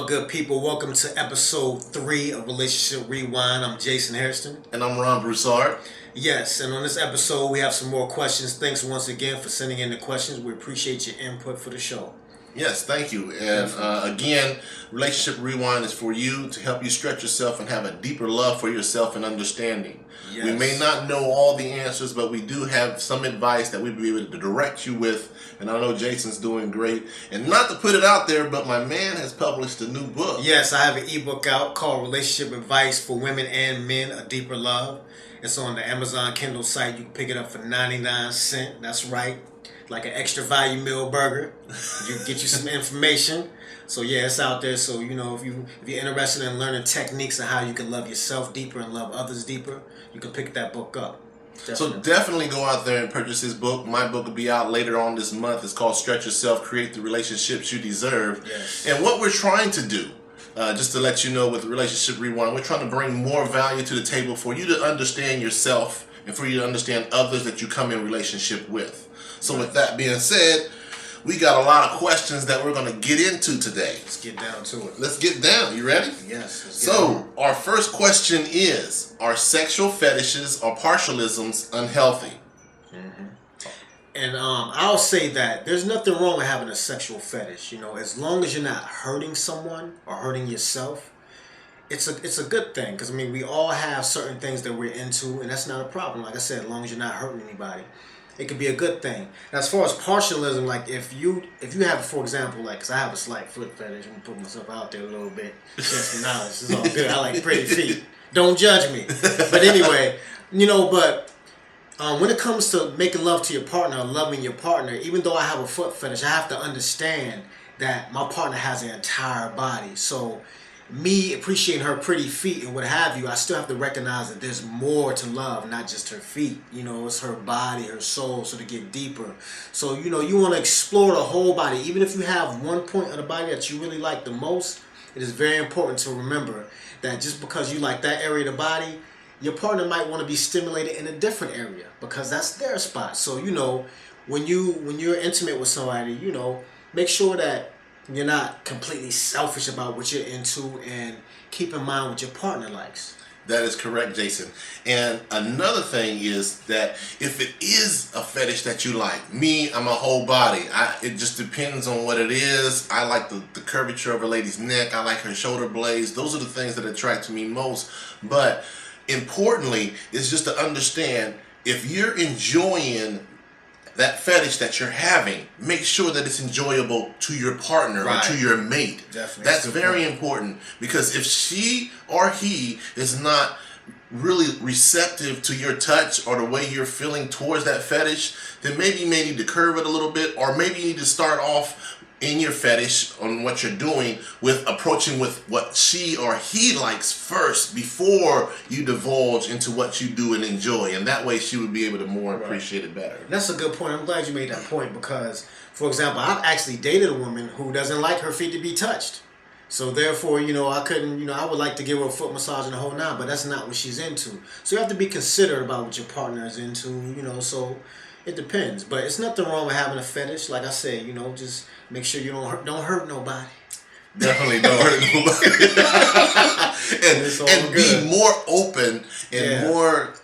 on, good people? Welcome to episode 3 of Relationship Rewind. I'm Jason Hairston. And I'm Ron Broussard. Yes, and on this episode, we have some more questions. Thanks once again for sending in the questions. We appreciate your input for the show. Yes, thank you. And again, Relationship Rewind is for you to help you stretch yourself and have a deeper love for yourself and understanding. Yes. We may not know all the answers, but we do have some advice that we'll be able to direct you with. And I know Jason's doing great. And not to put it out there, but my man has published a new book. Yes, I have an ebook out called Relationship Advice for Women and Men, A Deeper Love. It's on the Amazon Kindle site. You can pick it up for 99 cents. That's right. Like an extra value meal burger. You can get you some information. So yeah, it's out there. So you know, if you're interested in learning techniques on how you can love yourself deeper and love others deeper, you can pick that book up. Definitely. So definitely go out there and purchase his book. My book will be out later on this month. It's called Stretch Yourself, Create the Relationships You Deserve. Yes. And what we're trying to do, just to let you know with Relationship Rewind, we're trying to bring more value to the table for you to understand yourself and for you to understand others that you come in relationship with. So with that being said, we got a lot of questions that we're going to get into today. Let's get down to it. Let's get down. You ready? Yes. So our first question is, are sexual fetishes or partialisms unhealthy? Mm-hmm. And I'll say that there's nothing wrong with having a sexual fetish. You know, as long as you're not hurting someone or hurting yourself, it's a good thing. Because I mean, we all have certain things that we're into, and that's not a problem. Like I said, as long as you're not hurting anybody, it could be a good thing. And as far as partialism, like if you have, for example, like, because I have a slight foot fetish, I'm gonna put myself out there a little bit. Just knowledge, it's all good. I like pretty feet. Don't judge me. But anyway, you know, but when it comes to making love to your partner or loving your partner, even though I have a foot fetish, I have to understand that my partner has an entire body. So me appreciating her pretty feet and what have you, I still have to recognize that there's more to love, not just her feet. You know, it's her body, her soul, so to get deeper. So, you know, you want to explore the whole body. Even if you have one point of the body that you really like the most, it is very important to remember that just because you like that area of the body, your partner might want to be stimulated in a different area because that's their spot. So, you know, when you're intimate with somebody, you know, make sure that you're not completely selfish about what you're into, and keep in mind what your partner likes. That is correct, Jason. And another thing is that if it is a fetish that you like, me, I'm a whole body. It just depends on what it is. I like the curvature of a lady's neck. I like her shoulder blades. Those are the things that attract me most. But importantly, is just to understand, if you're enjoying that fetish that you're having, make sure that it's enjoyable to your partner or to your mate. Definitely. That's very important, because if she or he is not really receptive to your touch or the way you're feeling towards that fetish, then maybe you may need to curve it a little bit, or maybe you need to start off in your fetish on what you're doing with approaching with what she or he likes first before you divulge into what you do and enjoy, and that way she would be able to more appreciate it better. That's a good point. I'm glad you made that point, because for example, I've actually dated a woman who doesn't like her feet to be touched. So therefore, you know, I couldn't, you know, I would like to give her a foot massage and the whole nine, but that's not what she's into. So you have to be considerate about what your partner is into, you know, so it depends. But it's nothing wrong with having a fetish. Like I said, you know, just make sure you don't hurt nobody. Definitely don't hurt nobody. and be more open and more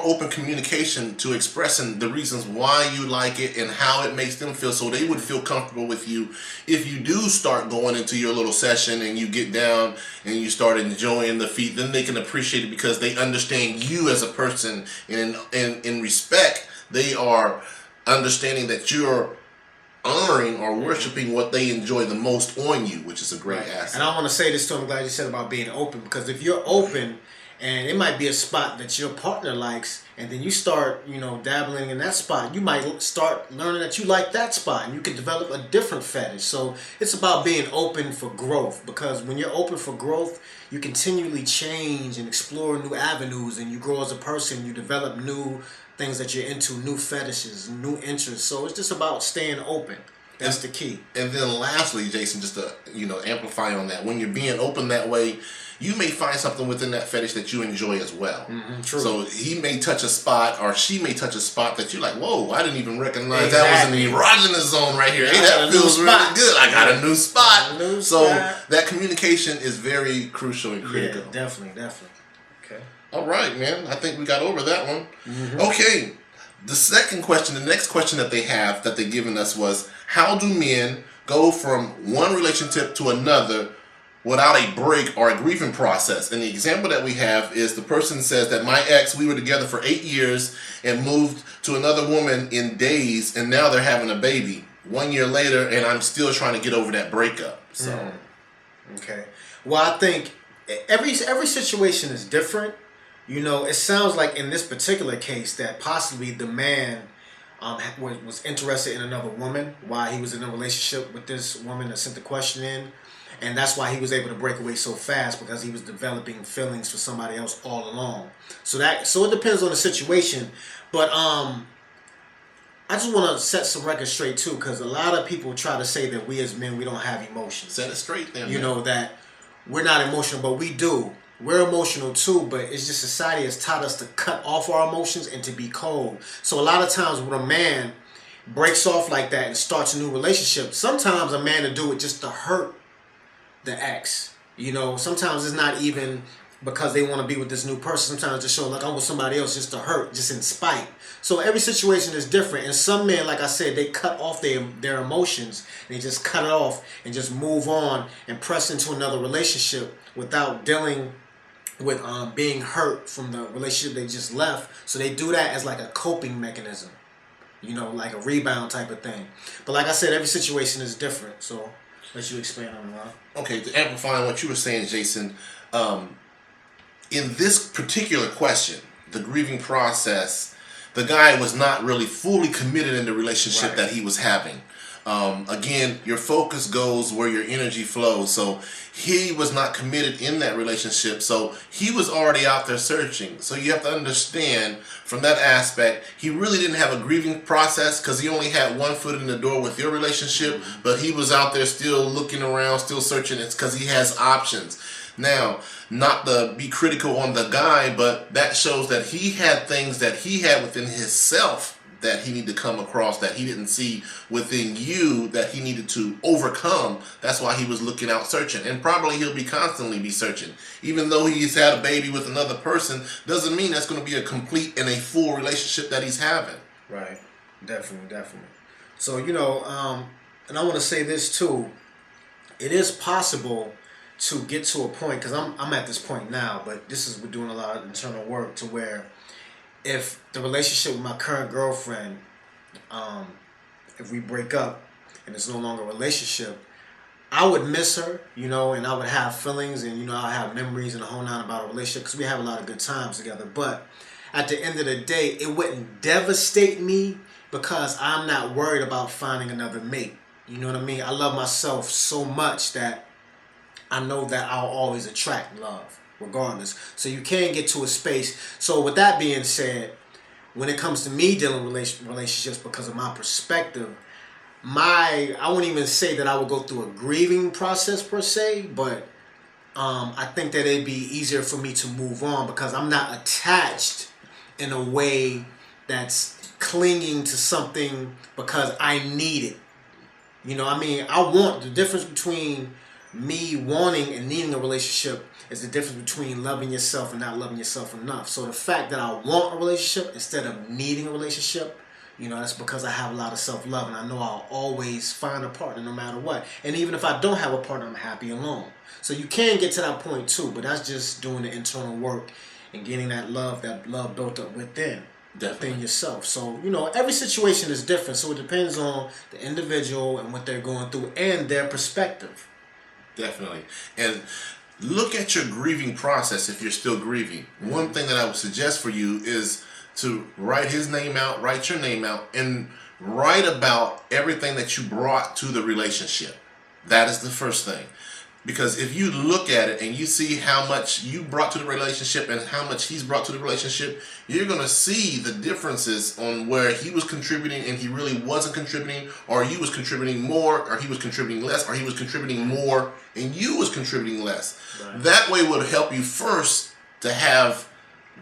open communication to expressing the reasons why you like it and how it makes them feel, so they would feel comfortable with you. If you do start going into your little session and you get down and you start enjoying the feet, then they can appreciate it because they understand you as a person, and in respect, they are understanding that you're honoring or worshiping what they enjoy the most on you, which is a great asset. And I want to say this too, I'm glad you said about being open, because if you're open and it might be a spot that your partner likes, and then you start, you know, dabbling in that spot, you might start learning that you like that spot, and you can develop a different fetish. So it's about being open for growth, because when you're open for growth, you continually change and explore new avenues, and you grow as a person. You develop new things that you're into, new fetishes, new interests. So it's just about staying open. That's the key. And then lastly, Jason, just to amplify on that, when you're being open that way, you may find something within that fetish that you enjoy as well. True. So he may touch a spot, or she may touch a spot that you're like, whoa, I didn't even recognize that was in the erogenous zone right here. Hey, that feels really good. I got a new spot. So that communication is very crucial and critical. Yeah, definitely. Okay. All right, man. I think we got over that one. Okay. The next question that they given us was, how do men go from one relationship to another without a break or a grieving process? And the example that we have is the person says that my ex, we were together for 8 years and moved to another woman in days, and now they're having a baby 1 year later, and I'm still trying to get over that breakup. So, okay. Well, I think every situation is different. It sounds like in this particular case that possibly the man was interested in another woman while he was in a relationship with this woman that sent the question in. And that's why he was able to break away so fast, because he was developing feelings for somebody else all along. So it depends on the situation. But I just want to set some records straight too, because a lot of people try to say that we as men, we don't have emotions. Set it straight then. That we're not emotional, but we do. We're emotional too, but it's just society has taught us to cut off our emotions and to be cold. So a lot of times when a man breaks off like that and starts a new relationship, sometimes a man will do it just to hurt the ex. Sometimes it's not even because they want to be with this new person. Sometimes just show like I'm with somebody else just to hurt, just in spite. So every situation is different. And some men, like I said, they cut off their emotions. They just cut it off and just move on and press into another relationship without dealing with being hurt from the relationship they just left. So they do that as like a coping mechanism, like a rebound type of thing. But like I said, every situation is different. So let you explain on that. Okay, to amplify on what you were saying, Jason, in this particular question, the grieving process, the guy was not really fully committed in the relationship that he was having. Again, your focus goes where your energy flows. So he was not committed in that relationship. So he was already out there searching. So you have to understand from that aspect, he really didn't have a grieving process because he only had one foot in the door with your relationship, but he was out there still looking around, still searching. It's because he has options. Now, not to be critical on the guy, but that shows that he had things that he had within himself that he needed to come across that he didn't see within you that he needed to overcome. That's why he was looking out searching. And probably he'll be constantly be searching. Even though he's had a baby with another person, doesn't mean that's going to be a complete and a full relationship that he's having. Right. Definitely. So, and I want to say this too. It is possible to get to a point, because I'm at this point now, but we're doing a lot of internal work to where if the relationship with my current girlfriend, if we break up and it's no longer a relationship, I would miss her, and I would have feelings and, I have memories and a whole nine about a relationship because we have a lot of good times together. But at the end of the day, it wouldn't devastate me because I'm not worried about finding another mate. You know what I mean? I love myself so much that I know that I'll always attract love regardless. So you can get to a space. So with that being said, when it comes to me dealing with relationships, because of my perspective, I wouldn't even say that I would go through a grieving process per se, but I think that it'd be easier for me to move on because I'm not attached in a way that's clinging to something because I need it. I want the difference between me wanting and needing a relationship is the difference between loving yourself and not loving yourself enough. So the fact that I want a relationship instead of needing a relationship, that's because I have a lot of self-love and I know I'll always find a partner no matter what. And even if I don't have a partner, I'm happy alone. So you can get to that point too, but that's just doing the internal work and getting that love built up within yourself. So, every situation is different. So it depends on the individual and what they're going through and their perspective. Definitely. And look at your grieving process if you're still grieving. Mm-hmm. One thing that I would suggest for you is to write your name out, and write about everything that you brought to the relationship. That is the first thing. Because if you look at it and you see how much you brought to the relationship and how much he's brought to the relationship, you're going to see the differences on where he was contributing and he really wasn't contributing, or you was contributing more, or he was contributing less, or he was contributing more and you was contributing less. Right. That way would help you first to have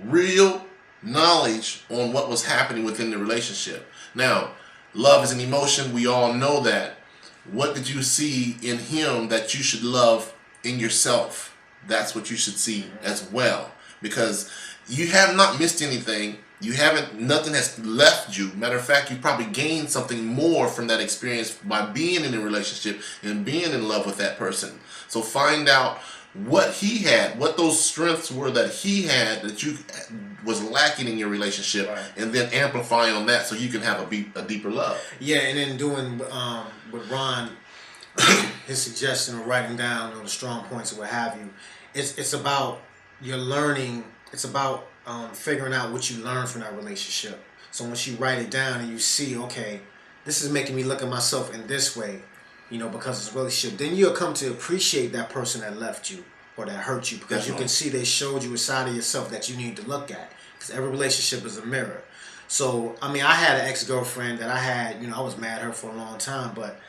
real knowledge on what was happening within the relationship. Now, love is an emotion. We all know that. What did you see in him that you should love in yourself? That's what you should see as well. Because you have not missed anything. Nothing has left you. Matter of fact, you probably gained something more from that experience by being in a relationship and being in love with that person. So find out what he had, what those strengths were that he had that you was lacking in your relationship, right, and then amplify on that so you can have a deeper love. Yeah, and then doing with Ron, his suggestion of writing down the strong points or what have you. It's about your learning. It's about figuring out what you learned from that relationship. So once you write it down and you see, okay, this is making me look at myself in this way, because it's a relationship, then you'll come to appreciate that person that left you or that hurt you, because you can see they showed you a side of yourself that you need to look at, because every relationship is a mirror. So, I had an ex-girlfriend that I had, I was mad at her for a long time, but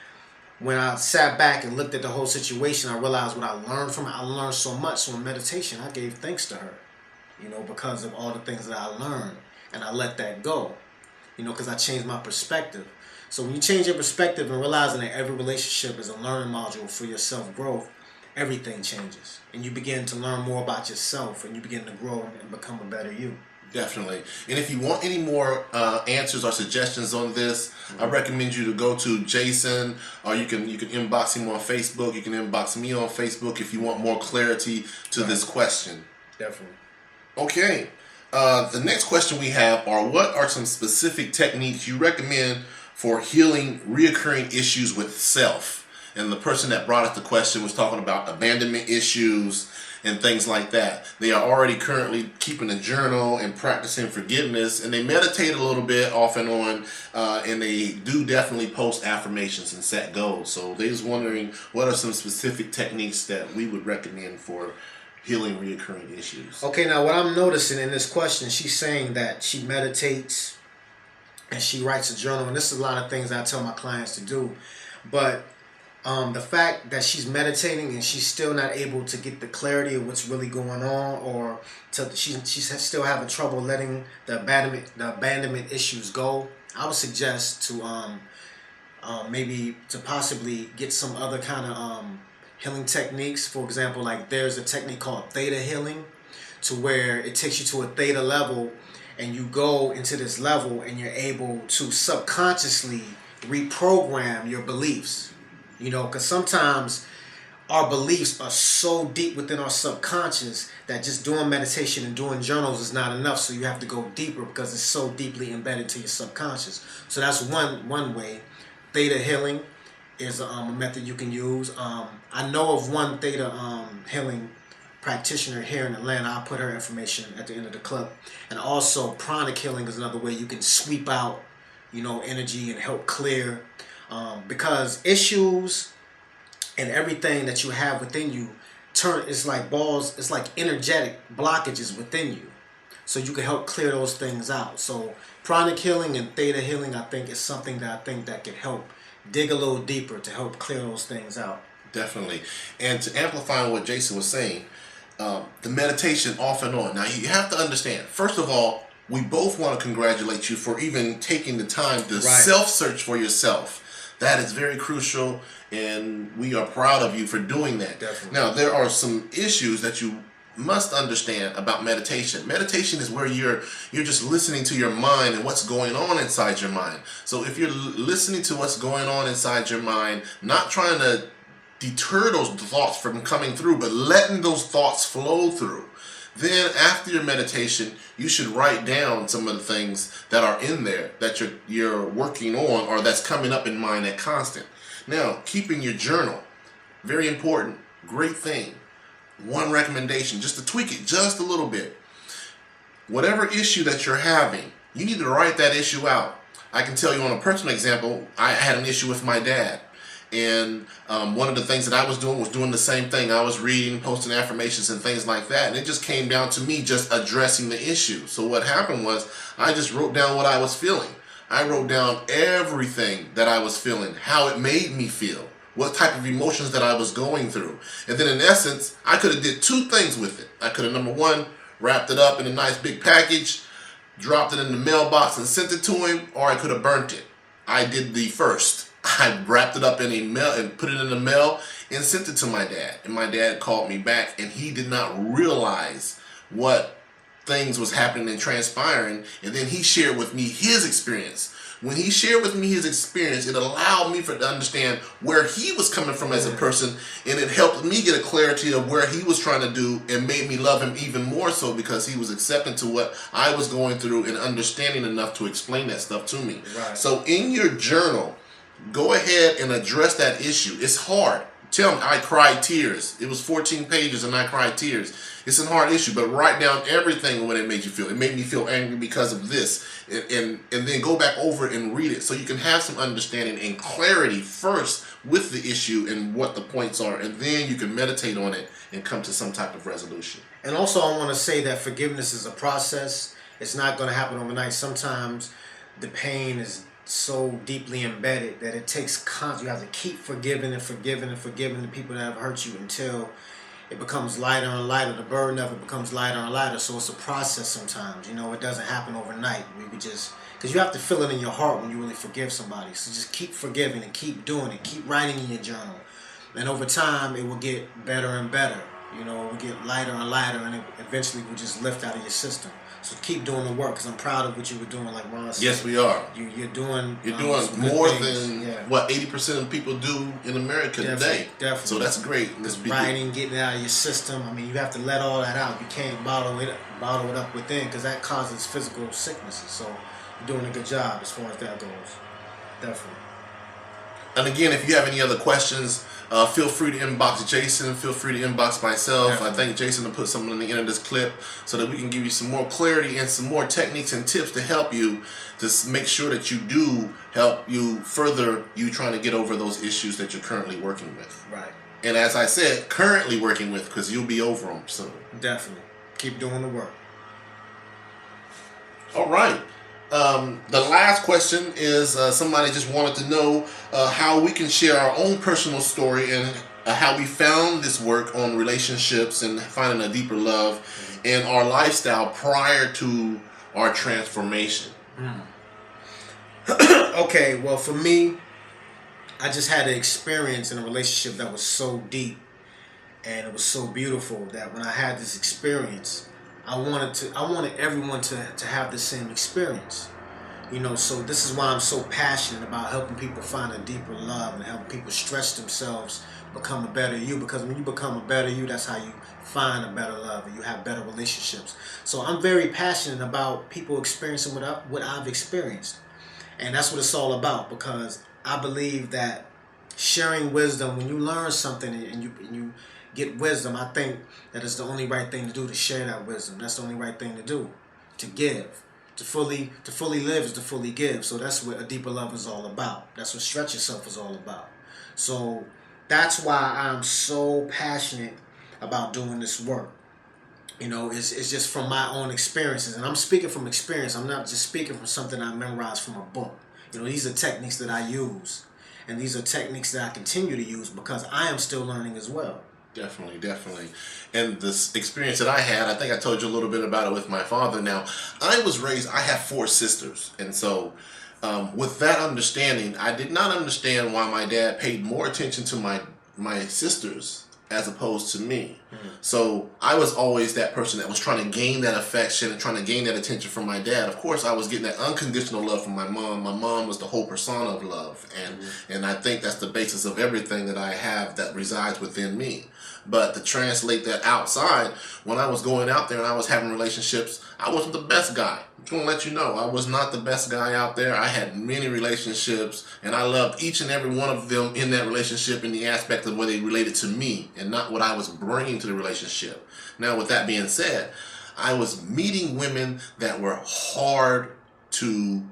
when I sat back and looked at the whole situation, I realized what I learned from it. I learned so much. So in meditation, I gave thanks to her, because of all the things that I learned, and I let that go, because I changed my perspective. So when you change your perspective and realizing that every relationship is a learning module for your self-growth, everything changes. And you begin to learn more about yourself, and you begin to grow and become a better you. Definitely. And if you want any more answers or suggestions on this, I recommend you to go to Jason, or you can inbox him on Facebook. You can inbox me on Facebook if you want more clarity to this question. Definitely. Okay. The next question we have are, what are some specific techniques you recommend for healing reoccurring issues with self? And the person that brought us the question was talking about abandonment issues and things like that. They are already currently keeping a journal and practicing forgiveness, and they meditate a little bit off and on, and they do definitely post affirmations and set goals. So they was wondering, what are some specific techniques that we would recommend for healing reoccurring issues? Okay, now what I'm noticing in this question, she's saying that she meditates and she writes a journal, and this is a lot of things I tell my clients to do, but the fact that she's meditating and she's still not able to get the clarity of what's really going on, or she's still having trouble letting the abandonment issues go, I would suggest to maybe to possibly get some other kind of healing techniques. For example, like there's a technique called theta healing, to where it takes you to a theta level, and you go into this level and you're able to subconsciously reprogram your beliefs. Because sometimes our beliefs are so deep within our subconscious that just doing meditation and doing journals is not enough. So you have to go deeper, because it's so deeply embedded to your subconscious. So that's one way. Theta healing is a method you can use. I know of one theta healing practitioner here in Atlanta. I'll put her information at the end of the clip. And also pranic healing is another way you can sweep out, energy and help clear. Because issues and everything that you have within you it's like balls, it's like energetic blockages within you. So you can help clear those things out. So pranic healing and theta healing, I think, is something that can help dig a little deeper to help clear those things out. Definitely. And to amplify what Jason was saying, the meditation off and on. Now you have to understand, first of all, we both want to congratulate you for even taking the time to self-search for yourself. That is very crucial, and we are proud of you for doing that. Definitely. Now, there are some issues that you must understand about meditation. Meditation is where you're just listening to your mind and what's going on inside your mind. So if you're listening to what's going on inside your mind, not trying to deter those thoughts from coming through, but letting those thoughts flow through, then after your meditation, you should write down some of the things that are in there that you're working on, or that's coming up in mind at constant. Now, keeping your journal, very important, great thing. One recommendation, just to tweak it just a little bit. Whatever issue that you're having, you need to write that issue out. I can tell you on a personal example, I had an issue with my dad. And one of the things that I was doing the same thing. I was reading, posting affirmations and things like that. And it just came down to me just addressing the issue. So what happened was I just wrote down what I was feeling. I wrote down everything that I was feeling, how it made me feel, what type of emotions that I was going through. And then in essence, I could have did two things with it. I could have, number one, wrapped it up in a nice big package, dropped it in the mailbox and sent it to him, or I could have burnt it. I did the first. I wrapped it up in a mail and put it in the mail and sent it to my dad. And my dad called me back, and he did not realize what things was happening and transpiring. And then he shared with me his experience. When he shared with me his experience, it allowed me to understand where he was coming from as a person, and it helped me get a clarity of where he was trying to do, and made me love him even more so because he was accepting to what I was going through and understanding enough to explain that stuff to me. Right. So in your journal, go ahead and address that issue. It's hard. Tell me, I cried tears. It was 14 pages and I cried tears. It's a hard issue, but write down everything when it made you feel. It made me feel angry because of this. And then go back over it and read it so you can have some understanding and clarity first with the issue and what the points are. And then you can meditate on it and come to some type of resolution. And also I want to say that forgiveness is a process. It's not going to happen overnight. Sometimes the pain is so deeply embedded that it takes you have to keep forgiving and forgiving and forgiving the people that have hurt you until it becomes lighter and lighter. The burden of it becomes lighter and lighter. So it's a process sometimes. It doesn't happen overnight. Because you have to feel it in your heart when you really forgive somebody. So just keep forgiving and keep doing it. Keep writing in your journal. And over time, it will get better and better. It will get lighter and lighter, and it eventually will just lift out of your system. So keep doing the work, because I'm proud of what you were doing, like Ron said. Yes, we are. You're doing more than what 80% of people do in America today. Definitely. So that's great. Writing, getting it out of your system. I mean, you have to let all that out. You can't bottle it up within, because that causes physical sicknesses. So you're doing a good job as far as that goes. Definitely. And again, if you have any other questions, feel free to inbox Jason. Feel free to inbox myself. Definitely. I think Jason will put something on the end of this clip so that we can give you some more clarity and some more techniques and tips to help you to make sure that you do help you further you trying to get over those issues that you're currently working with. Right. And as I said, currently working with, because you'll be over them soon. Definitely. Keep doing the work. All right. The last question is somebody just wanted to know how we can share our own personal story and how we found this work on relationships and finding a deeper love and our lifestyle prior to our transformation. Okay, well, for me, I just had an experience in a relationship that was so deep and it was so beautiful that when I had this experience, I wanted everyone to have the same experience. So this is why I'm so passionate about helping people find a deeper love and helping people stretch themselves, become a better you. Because when you become a better you, that's how you find a better love and you have better relationships. So I'm very passionate about people experiencing what I've experienced. And that's what it's all about, because I believe that sharing wisdom, when you learn something and you get wisdom, I think that it's the only right thing to do, to share that wisdom. That's the only right thing to do, to give. To fully live is to fully give. So that's what a deeper love is all about. That's what Stretch Yourself is all about. So that's why I'm so passionate about doing this work. It's just from my own experiences. And I'm speaking from experience. I'm not just speaking from something I memorized from a book. These are techniques that I use. And these are techniques that I continue to use because I am still learning as well. Definitely. And this experience that I had, I think I told you a little bit about it with my father. Now, I have 4 sisters. And so with that understanding, I did not understand why my dad paid more attention to my sisters as opposed to me. So I was always that person that was trying to gain that affection and trying to gain that attention from my dad. Of course, I was getting that unconditional love from my mom. My mom was the whole persona of love. And I think that's the basis of everything that I have that resides within me. But to translate that outside, when I was going out there and I was having relationships, I wasn't the best guy. I'm going to let you know, I was not the best guy out there. I had many relationships, and I loved each and every one of them in that relationship in the aspect of where they related to me and not what I was bringing to the relationship. Now, with that being said, I was meeting women that were hard to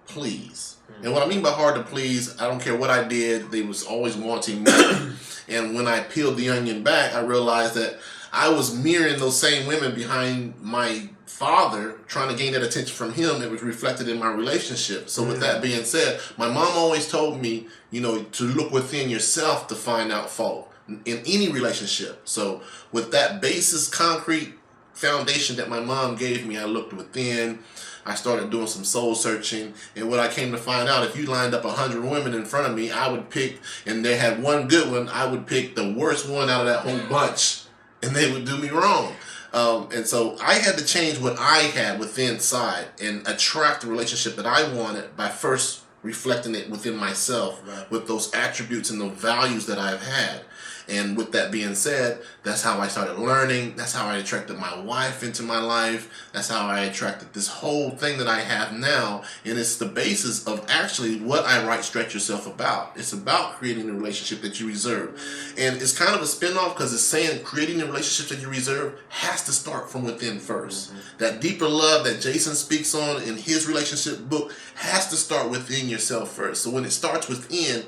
please. And what I mean by hard to please, I don't care what I did, they was always wanting more. And when I peeled the onion back, I realized that I was mirroring those same women behind my father, trying to gain that attention from him. It was reflected in my relationship. So with that being said, my mom always told me, to look within yourself to find out fault in any relationship. So with that basis, concrete foundation that my mom gave me, I looked within. I started doing some soul searching, and what I came to find out, if you lined up 100 women in front of me, I would pick, and they had one good one, I would pick the worst one out of that whole bunch, and they would do me wrong. And so I had to change what I had within inside and attract the relationship that I wanted by first reflecting it within myself with those attributes and the values that I've had. And with that being said, that's how I started learning. That's how I attracted my wife into my life. That's how I attracted this whole thing that I have now. And it's the basis of actually what I write Stretch Yourself about. It's about creating the relationship that you reserve. And it's kind of a spin-off because it's saying creating the relationships that you reserve has to start from within first. That deeper love that Jason speaks on in his relationship book has to start within yourself first. So when it starts within,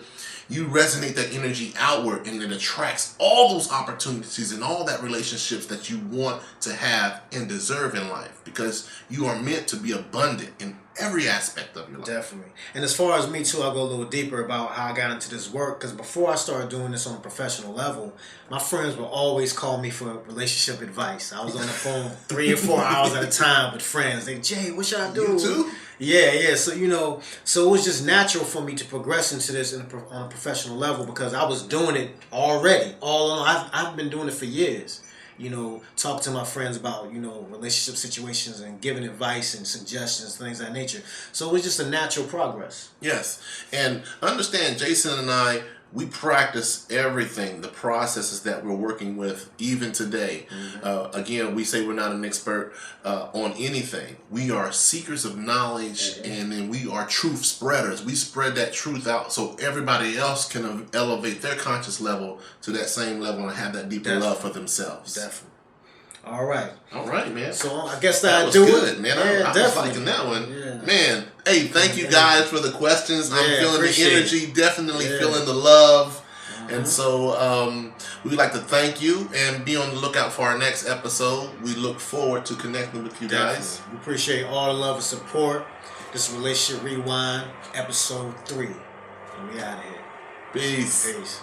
you resonate that energy outward, and it attracts all those opportunities and all that relationships that you want to have and deserve in life, because you are meant to be abundant in every aspect of your life. Definitely. And as far as me too, I'll go a little deeper about how I got into this work, because before I started doing this on a professional level, my friends would always call me for relationship advice. I was on the phone 3 or 4 hours at a time with friends. They, Jay, what should I do? You too? Yeah. So, so it was just natural for me to progress into this on a professional level, because I was doing it already, all along. I've been doing it for years. Talk to my friends about, relationship situations and giving advice and suggestions, things of that nature. So it was just a natural progress. Yes. And understand, Jason and I, we practice everything, the processes that we're working with, even today. Again, we say we're not an expert on anything. We are seekers of knowledge, and then we are truth spreaders. We spread that truth out so everybody else can elevate their conscious level to that same level and have that deeper love for themselves. Definitely. All right, man. So I guess that was good, man. I was liking that one. Yeah. Man, hey, thank you guys for the questions. I'm feeling the energy, definitely feeling the love. And so we'd like to thank you and be on the lookout for our next episode. We look forward to connecting with you guys. We appreciate all the love and support. This is Relationship Rewind, episode 3. And we out of here. Peace. Peace.